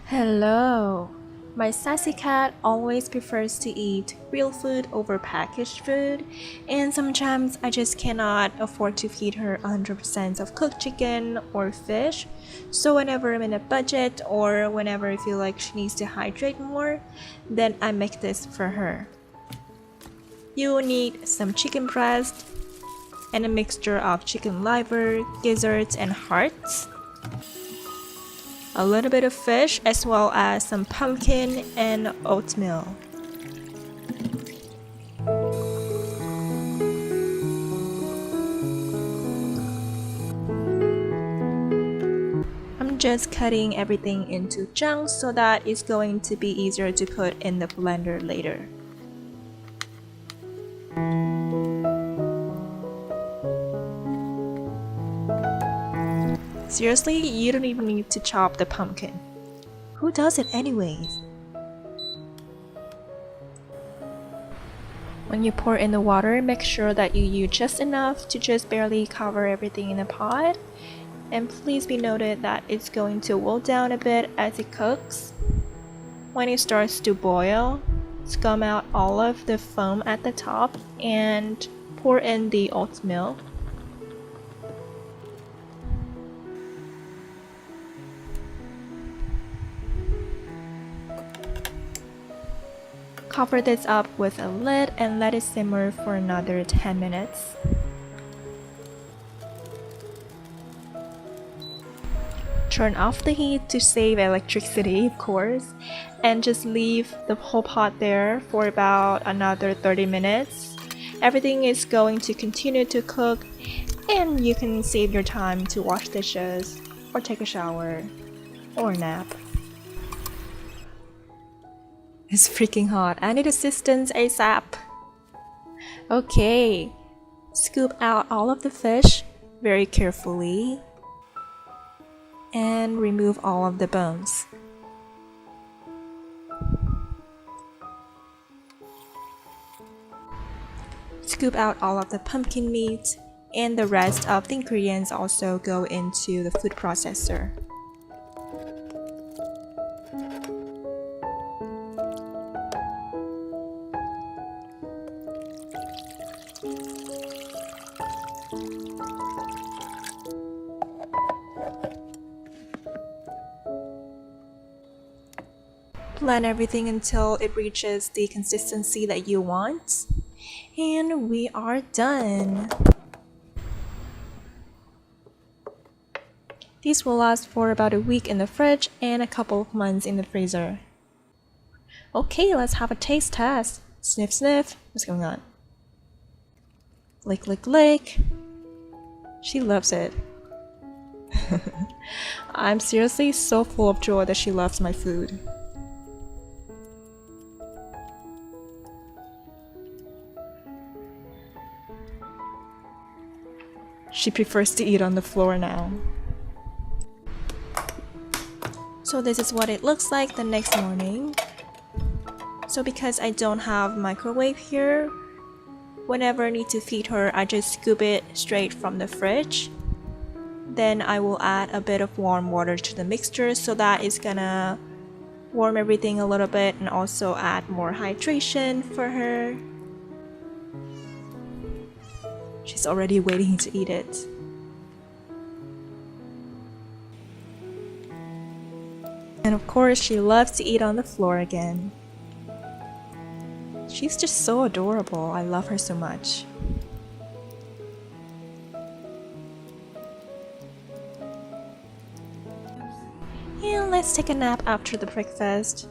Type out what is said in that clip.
Hello! My sassy cat always prefers to eat real food over packaged food, and sometimes I just cannot afford to feed her 100% of cooked chicken or fish, so whenever I'm in a budget or whenever I feel like she needs to hydrate more, then I make this for her. You will need some chicken breast and a mixture of chicken liver, gizzards, and hearts, a little bit of fish, as well as some pumpkin and oatmeal. I'm just cutting everything into chunks so that it's going to be easier to put in the blender later. Seriously, you don't even need to chop the pumpkin. Who does it anyways? When you pour in the water, make sure that you use just enough to just barely cover everything in the pot. And please be noted that it's going to wilt down a bit as it cooks. When it starts to boil, scum out all of the foam at the top and pour in the oatmeal. Cover this up with a lid and let it simmer for another 10 minutes. Turn off the heat to save electricity, of course, and just leave the whole pot there for about another 30 minutes. Everything is going to continue to cook, and you can save your time to wash dishes, or take a shower, or nap. It's freaking hot. I need assistance ASAP. Okay, scoop out all of the fish very carefully and remove all of the bones. Scoop out all of the pumpkin meat, and the rest of the ingredients also go into the food processor. Blend everything until it reaches the consistency that you want. And we are done. These will last for about a week in the fridge and a couple of months in the freezer. Okay, let's have a taste test. Sniff, sniff. What's going on? Lick, lick, lick. She loves it. I'm seriously so full of joy that she loves my food. She prefers to eat on the floor now. So this is what it looks like the next morning. So because I don't have microwave here, whenever I need to feed her, I just scoop it straight from the fridge. Then I will add a bit of warm water to the mixture so that it's gonna warm everything a little bit and also add more hydration for her. She's already waiting to eat it. And of course, she loves to eat on the floor again. She's just so adorable. I love her so much. And let's take a nap after the breakfast.